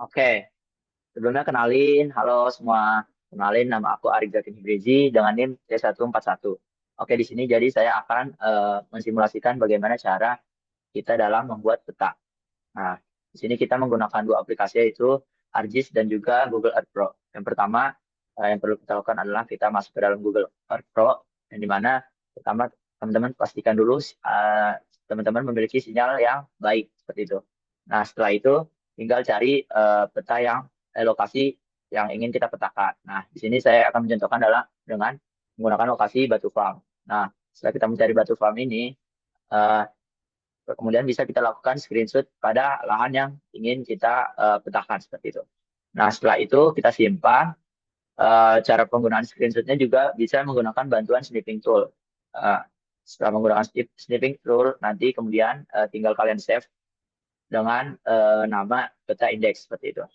Oke, sebelumnya kenalin, halo semua. Kenalin nama aku Arif Zakin Hibrizi dengan NIM C141. Oke, di sini jadi saya akan mensimulasikan bagaimana cara kita dalam membuat peta. Nah, di sini kita menggunakan dua aplikasi yaitu ArcGIS dan juga Google Earth Pro. Yang pertama, yang perlu kita lakukan adalah kita masuk ke dalam Google Earth Pro, yang dimana pertama teman-teman pastikan dulu teman-teman memiliki sinyal yang baik seperti itu. Nah, setelah itu tinggal cari peta yang lokasi yang ingin kita petakan. Nah, di sini saya akan mencontohkan adalah dengan menggunakan lokasi batu farm. Nah, setelah kita mencari batu farm ini, eh, kemudian bisa kita lakukan screenshot pada lahan yang ingin kita petakan seperti itu. Nah, setelah itu kita simpan. Cara penggunaan screenshotnya juga bisa menggunakan bantuan snipping tool. Eh, Setelah menggunakan snipping tool, nanti kemudian tinggal kalian save dengan nama peta indeks seperti itu.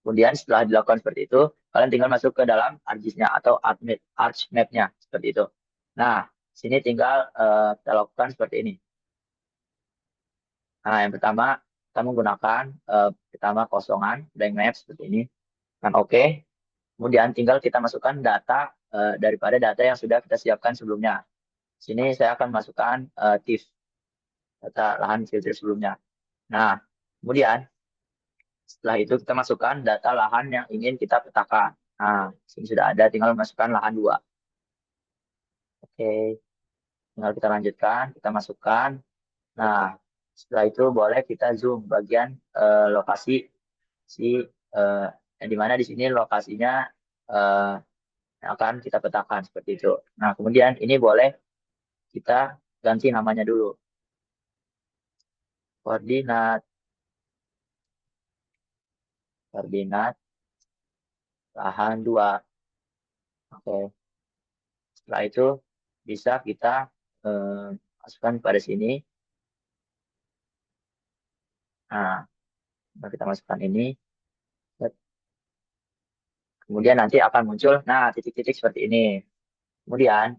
Kemudian setelah dilakukan seperti itu, kalian tinggal masuk ke dalam ArcGIS-nya atau ArcMap-nya seperti itu. Nah, sini tinggal kita lakukan seperti ini. Nah, yang pertama kita menggunakan pertama kosongan blank map seperti ini. Kan oke. Kemudian tinggal kita masukkan data daripada data yang sudah kita siapkan sebelumnya. Sini saya akan masukkan TIFF, data lahan filter sebelumnya. Nah, kemudian setelah itu kita masukkan data lahan yang ingin kita petakan. Nah, sini sudah ada, tinggal masukkan lahan 2. Oke, tinggal kita lanjutkan, kita masukkan. Nah, setelah itu boleh kita zoom bagian lokasi si eh, yang dimana di sini lokasinya eh, yang akan kita petakan seperti itu. Nah, kemudian ini boleh kita ganti namanya dulu. Koordinat, koordinat lahan 2. Oke. Setelah itu bisa kita eh, masukkan pada sini. Nah, kita masukkan ini. Kemudian nanti akan muncul, nah titik-titik seperti ini. Kemudian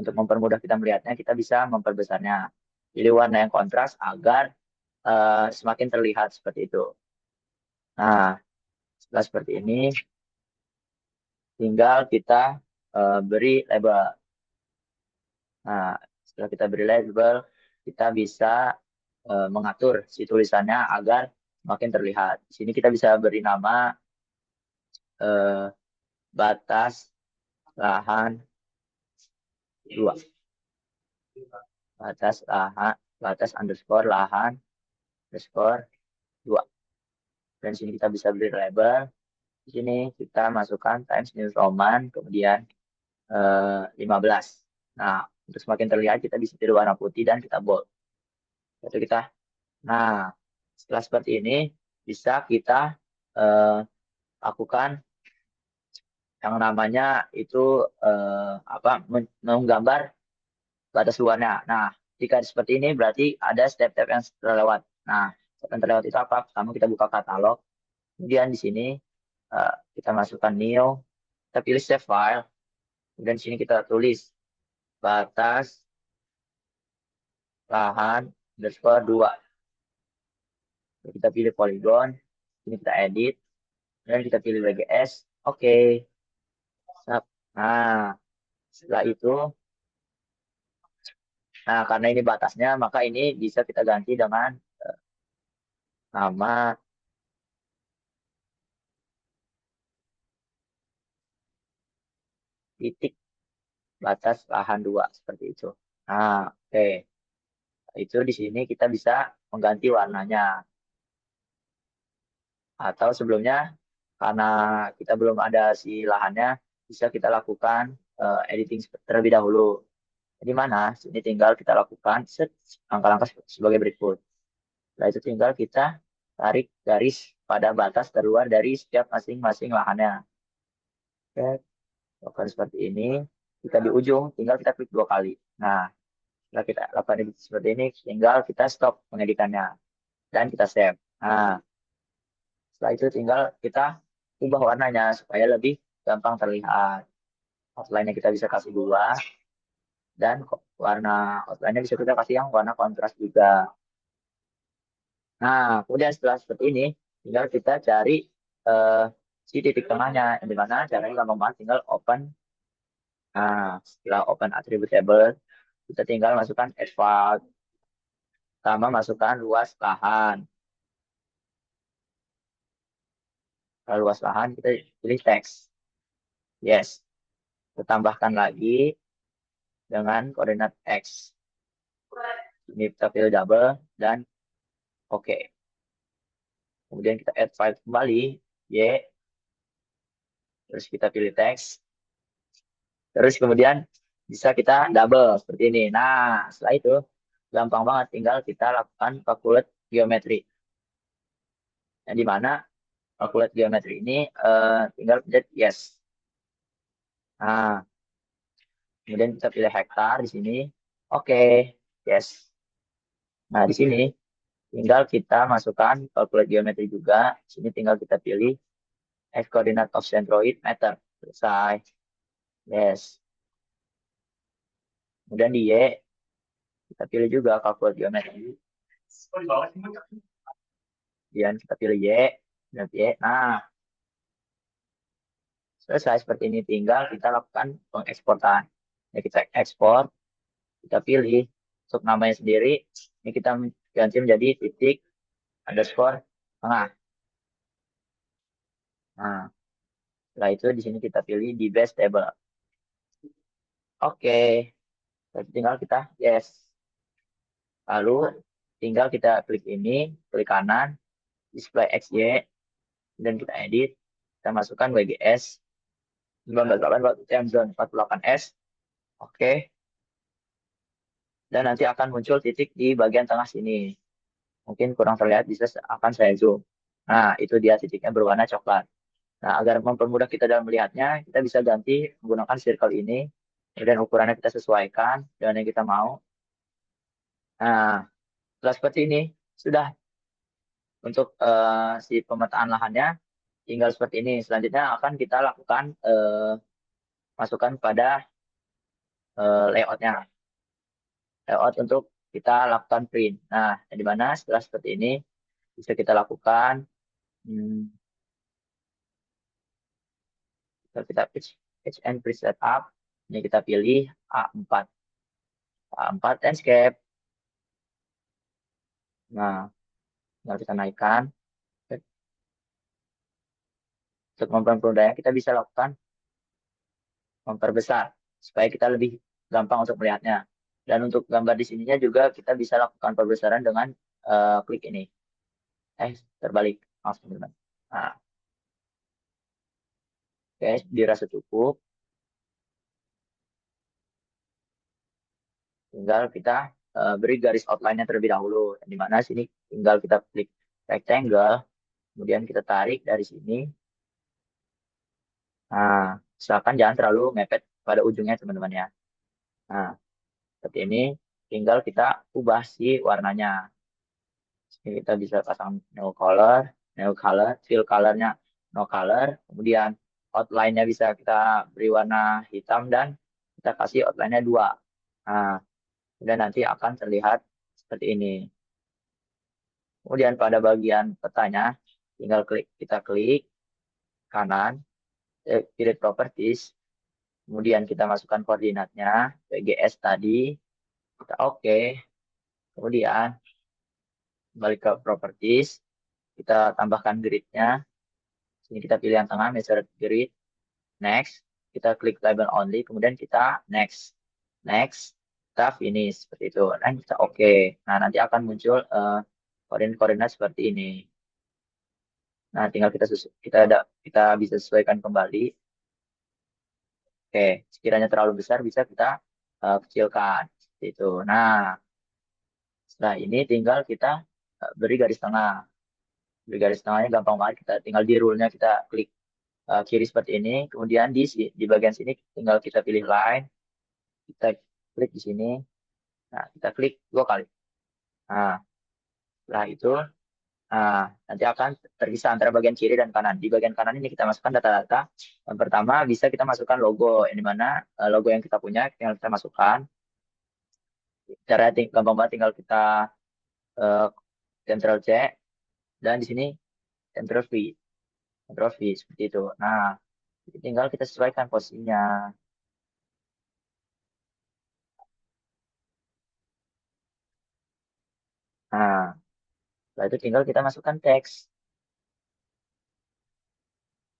untuk mempermudah kita melihatnya, kita bisa memperbesarnya. Jadi warna yang kontras agar semakin terlihat seperti itu. Nah, setelah seperti ini, tinggal kita beri label. Nah, setelah kita beri label, kita bisa mengatur si tulisannya agar makin terlihat. Di sini kita bisa beri nama eh, batas lahan 2. Batas lahan, batas underscore lahan underscore 2. Dan di sini kita bisa beri label. Di sini kita masukkan Times New Roman, kemudian 15. Nah, untuk semakin terlihat kita bisa pilih warna putih dan kita bold. Itu kita. Nah, setelah seperti ini bisa kita eh, lakukan yang namanya itu apa menggambar batas luarnya. Nah, jika seperti ini berarti ada step-step yang terlewat. Nah, step yang terlewat itu apa? Pertama kita buka katalog, kemudian di sini kita masukkan new, kita pilih save file, kemudian di sini kita tulis batas lahan underscore 2. Kita pilih polygon, ini kita edit, dan kita pilih WGS. Oke. Nah, setelah itu, nah karena ini batasnya, maka ini bisa kita ganti dengan nama titik batas lahan 2 seperti itu. Nah, oke. Itu di sini kita bisa mengganti warnanya. Atau sebelumnya, karena kita belum ada si lahannya, bisa kita lakukan editing terlebih dahulu. Di mana? Sini tinggal kita lakukan langkah-langkah sebagai berikut. Setelah itu tinggal kita tarik garis pada batas terluar dari setiap masing-masing lahannya. Oke, lakukan seperti ini. Kita di ujung, tinggal kita klik 2 kali. Nah, setelah kita lakukan edit seperti ini, tinggal kita stop pengeditannya. Dan kita save. Nah, setelah itu tinggal kita ubah warnanya supaya lebih gampang terlihat. Outline-nya kita bisa kasih 2. Dan warna outline-nya bisa kita kasih yang warna kontras juga. Nah, kemudian setelah seperti ini, tinggal kita cari eh, si titik tengahnya, di mana caranya gampang banget, tinggal open. Nah, setelah open attribute table, kita tinggal masukkan asphalt, sama masukkan luas lahan. Kalau luas lahan, kita pilih teks. Yes. Kita tambahkan lagi dengan koordinat X. Ini kita pilih double, dan oke. Kemudian kita add file kembali, Y, terus kita pilih teks, terus kemudian bisa kita double seperti ini. Nah, setelah itu gampang banget, tinggal kita lakukan calculate geometri. Yang di mana calculate geometri ini tinggal pencet yes. Nah, kemudian kita pilih hektar di sini. Oke, yes. Nah, di sini tinggal kita masukkan calculate geometri juga. Di sini tinggal kita pilih x coordinate of centroid meter. Selesai. Yes. Kemudian di Y kita pilih juga calculate geometri. Kemudian kita pilih Y, dan Y. Nah, selesai seperti ini. Tinggal kita lakukan pengeksportan. Ya, kita ekspor, kita pilih untuk namanya sendiri. Ini kita ganti menjadi titik underscore tengah. Nah, setelah itu di sini kita pilih di base table. Oke, tinggal kita yes. Lalu tinggal kita klik ini, klik kanan, display XY, dan kita edit. Kita masukkan WGS 1988 time zone 48S. Oke. Dan nanti akan muncul titik di bagian tengah sini. Mungkin kurang terlihat, bisa akan saya zoom. Nah, itu dia titiknya berwarna coklat. Nah, agar mempermudah kita dalam melihatnya, kita bisa ganti menggunakan circle ini. Kemudian ukurannya kita sesuaikan dengan yang kita mau. Nah, setelah seperti ini, sudah untuk si pemetaan lahannya tinggal seperti ini. Selanjutnya akan kita lakukan masukkan pada layoutnya. Layout untuk kita lakukan print. Nah, di mana setelah seperti ini bisa kita lakukan hmm, kita pitch and preset up. Ini kita pilih A4. A4 landscape. Nah, tinggal kita naikkan. Untuk mempermudahnya kita bisa lakukan memperbesar supaya kita lebih gampang untuk melihatnya. Dan untuk gambar di sininya juga kita bisa lakukan perbesaran dengan klik ini. Terbalik. Maaf, teman-teman. Nah, oke, dirasa cukup. Tinggal kita beri garis outline-nya terlebih dahulu. Di mana sini tinggal kita klik rectangle, kemudian kita tarik dari sini. Nah, misalkan jangan terlalu mepet pada ujungnya, teman-teman ya. Nah, seperti ini, tinggal kita ubah si warnanya. Ini kita bisa pasang no color, fill colornya no color. Kemudian outline-nya bisa kita beri warna hitam dan kita kasih outline-nya 2. Nah, kemudian nanti akan terlihat seperti ini. Kemudian pada bagian petanya, tinggal kita klik kanan, pilih properties, kemudian kita masukkan koordinatnya, PGS tadi, kita oke. Kemudian balik ke properties, kita tambahkan grid-nya. Sini kita pilih yang tengah, measure grid, next, kita klik label only, kemudian kita next, next, kita finish seperti itu, dan kita oke. Nah, nanti akan muncul koordinat-koordinat seperti ini. Nah, tinggal kita bisa sesuaikan kembali. Oke, sekiranya terlalu besar bisa kita kecilkan seperti itu. Nah, setelah ini tinggal kita beri garis tengah. Beri garis tengahnya gampang banget. Kita tinggal di rule-nya kita klik kiri seperti ini. Kemudian di bagian sini tinggal kita pilih line. Kita klik di sini. Nah, kita klik 2 kali. Nah, setelah itu nanti akan terpisah antara bagian kiri dan kanan. Di bagian kanan ini kita masukkan data-data. Yang pertama bisa kita masukkan logo, yang dimana logo yang kita punya tinggal kita masukkan. Caranya gampang banget, tinggal kita uh, Ctrl C, dan di sini entropi, entropi seperti itu. Nah, tinggal kita sesuaikan posisinya. Nah, setelah itu tinggal kita masukkan teks.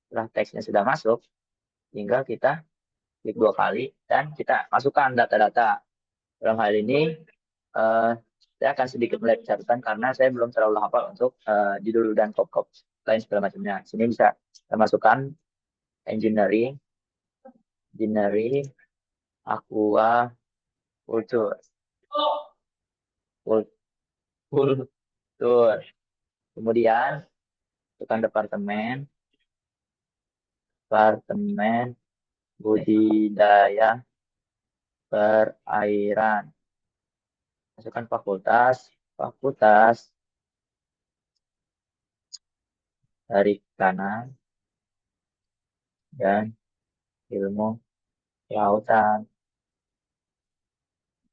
Setelah teksnya sudah masuk, tinggal kita klik 2 kali dan kita masukkan data-data. Dalam hal ini, eh, saya akan sedikit melihat catatan karena saya belum terlalu hafal untuk judul dan kop-kop lain segala macamnya. Sini bisa kita masukkan engineering, engineering, aqua, culture, kultur. Kemudian masukkan departemen, departemen budidaya perairan. Masukkan fakultas, fakultas perikanan dan ilmu kelautan.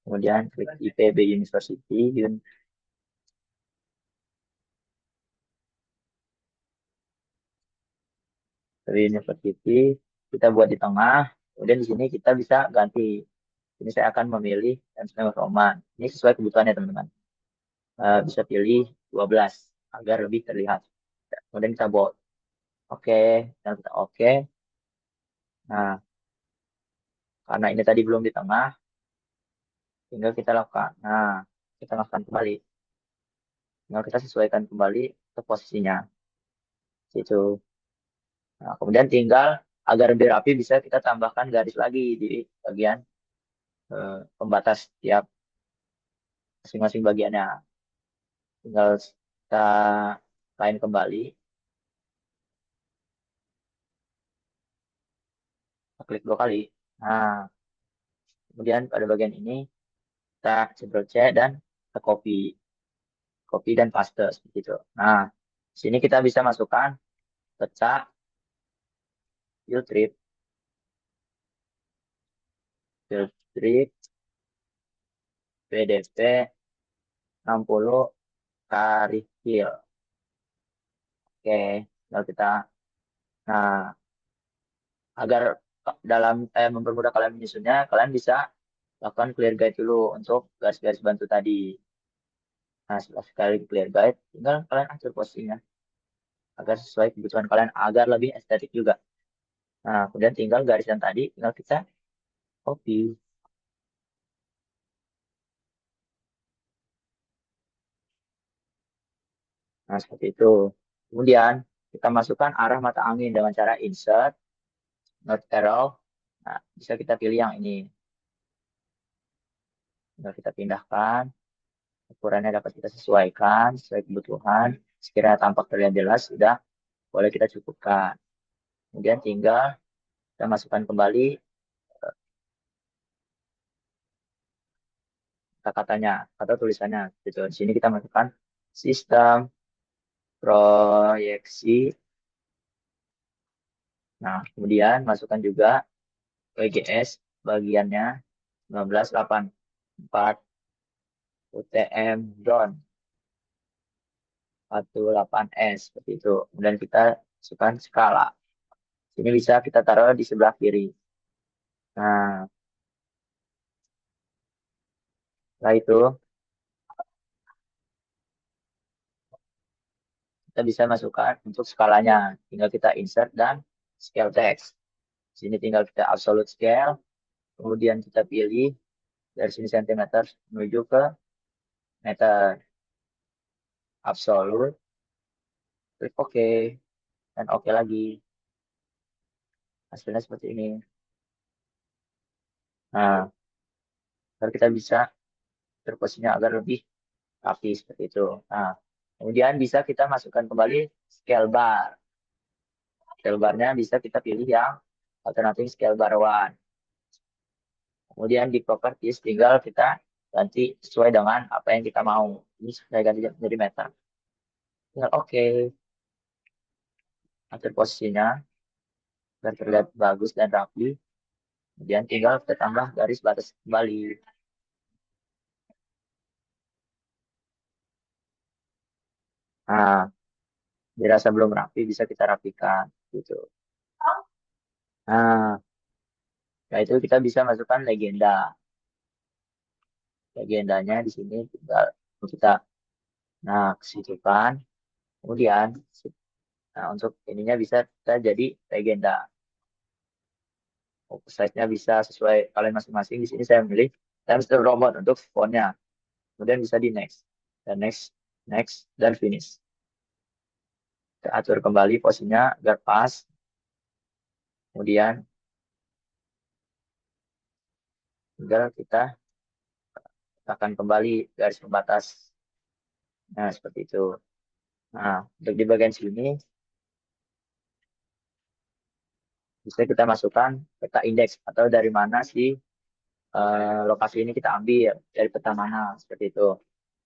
Kemudian klik IPB University, University, kita buat di tengah. Kemudian di sini kita bisa ganti. Ini saya akan memilih Times New Roman. Ini sesuai kebutuhannya teman-teman. Bisa pilih 12 agar lebih terlihat. Kemudian kita bold. Oke, dan kita oke. Nah, karena ini tadi belum di tengah, tinggal kita lakukan. Nah, kita lakukan kembali. Tinggal kita sesuaikan kembali ke posisinya. Situ. Nah, kemudian tinggal agar lebih rapi bisa kita tambahkan garis lagi di bagian pembatas tiap masing-masing bagiannya. Tinggal kita lain kembali, kita klik 2 kali. Nah, kemudian pada bagian ini kita Ctrl C dan kita copy, copy dan paste seperti itu. Nah, sini kita bisa masukkan pecah, field trip, field trip, PDP 60 Karikil. Oke, lalu kita, nah, agar dalam mempermudah kalian menyusunnya, kalian bisa lakukan clear guide dulu untuk garis-garis bantu tadi. Nah, setelah sekali clear guide, tinggal kalian atur posisinya agar sesuai kebutuhan kalian, agar lebih estetik juga. Nah, kemudian tinggal garis yang tadi, tinggal kita copy. Nah, seperti itu. Kemudian, kita masukkan arah mata angin dengan cara insert, north arrow. Nah, bisa kita pilih yang ini. Tinggal kita pindahkan, ukurannya dapat kita sesuaikan sesuai kebutuhan. Sekiranya tampak terlihat jelas, sudah boleh kita cukupkan. Kemudian tinggal kita masukkan kembali kata-katanya atau tulisannya. Gitu. Di sini kita masukkan sistem proyeksi. Nah, kemudian masukkan juga WGS bagiannya 1984 UTM drone 48S seperti itu. Kemudian kita masukkan skala. Ini bisa kita taruh di sebelah kiri. Nah, setelah itu kita bisa masukkan untuk skalanya. Tinggal kita insert dan scale text. Sini tinggal kita absolute scale. Kemudian kita pilih dari sini cm menuju ke meter. Absolute. Klik OK. Dan OK lagi. Hasilnya seperti ini. Nah, baru kita bisa terposisinya agar lebih rapi seperti itu. Nah, kemudian bisa kita masukkan kembali scale bar. Scale barnya bisa kita pilih yang alternatif scale bar one. Kemudian di properties tinggal kita ganti sesuai dengan apa yang kita mau. Ini saya ganti jadi meter. Tinggal oke, atur posisinya biar terlihat bagus dan rapi. Kemudian tinggal kita tambah garis batas kembali. Nah, dirasa belum rapi bisa kita rapikan gitu. Nah, setelah itu kita bisa masukkan legenda. Legendanya di sini tinggal kita nah kesitukan. Kemudian nah, untuk ininya bisa kita jadi legenda. Size-nya bisa sesuai kalian masing-masing. Di sini saya memilih Times New Roman untuk fontnya. Kemudian bisa di next. Dan next, next, dan finish. Kita atur kembali posisinya agar pas. Kemudian tinggal kita tekan kembali garis pembatas. Nah, seperti itu. Nah, untuk di bagian sini bisa kita masukkan peta indeks atau dari mana sih lokasi ini kita ambil dari peta mana seperti itu.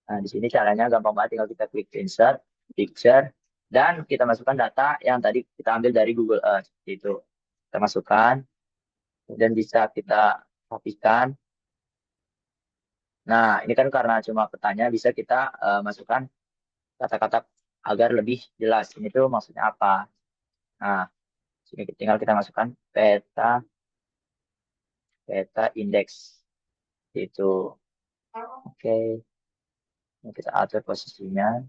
Nah, di sini caranya gampang banget, tinggal kita klik insert, picture, dan kita masukkan data yang tadi kita ambil dari Google Earth. Seperti itu. Kita masukkan, kemudian bisa kita rapikan. Nah, ini kan karena cuma petanya, bisa kita masukkan kata-kata agar lebih jelas. Ini tuh maksudnya apa? Nah, sini tinggal kita masukkan peta, peta indeks. Itu. Oke, ini kita atur posisinya.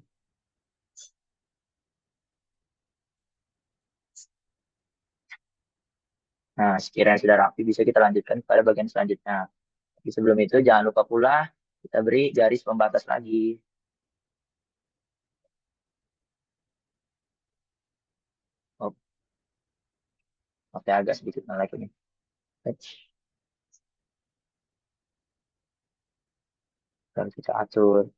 Nah, sekiranya sudah rapi, bisa kita lanjutkan pada bagian selanjutnya. Tapi sebelum itu, jangan lupa pula kita beri garis pembatas lagi. Oh, oke, agak sedikit naik ini. Lalu kita atur.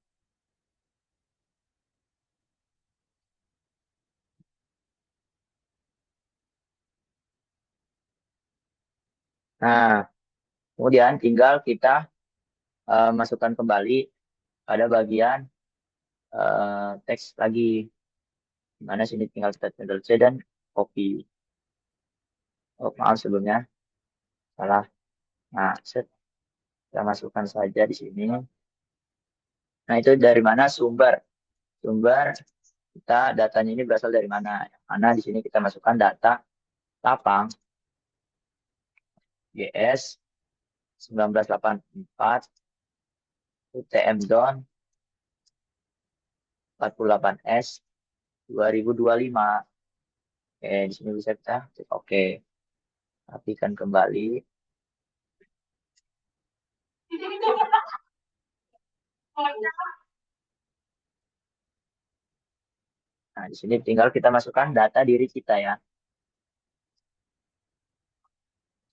Nah, kemudian tinggal kita masukkan kembali pada bagian teks lagi. Di mana sini tinggal kita Ctrl C dan copy. Oh, maaf sebelumnya. Salah. Nah, kita masukkan saja di sini. Nah, itu dari mana sumber? Sumber kita datanya ini berasal dari mana? Yang mana di sini kita masukkan data lapang GS 1984 UTM Zone 48S 2025. Oke, di sini bisa kita klik oke. Rapikan kembali. Nah, di sini tinggal kita masukkan data diri kita ya.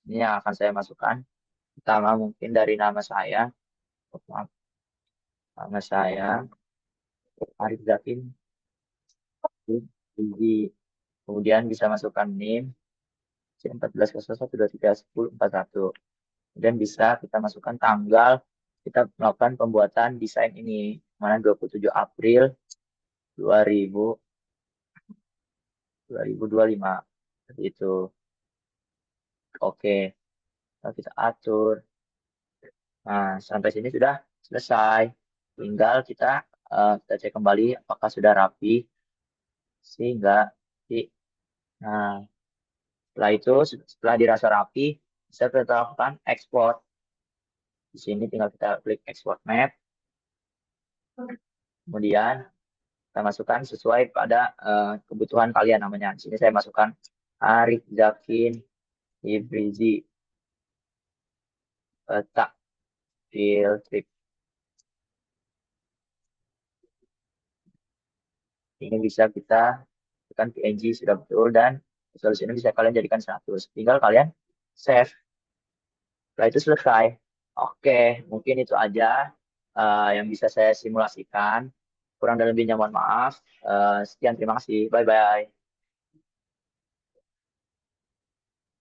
Ini yang akan saya masukkan. Pertama mungkin dari nama saya. Oh, maaf, nama saya Arif Zakin. Kemudian bisa masukkan NIM C1401231041. Kemudian bisa kita masukkan tanggal kita melakukan pembuatan desain ini. Mana 27 April 2000, 2025. Seperti itu. Oke, lalu kita atur. Nah, sampai sini sudah selesai. Tinggal kita cek kembali apakah sudah rapi sehingga di nah, setelah itu setelah dirasa rapi bisa kita lakukan ekspor. Di sini tinggal kita klik export map. Kemudian kita masukkan sesuai pada kebutuhan kalian namanya. Di sini saya masukkan Arif Zakin Ibrizi peta field trip. Ini bisa kita tekan PNG sudah betul dan solusi ini bisa kalian jadikan 100. Tinggal kalian save. Setelah itu selesai. Oke, mungkin itu aja yang bisa saya simulasikan. Kurang dan lebihnya mohon maaf. Sekian, terima kasih. Bye-bye.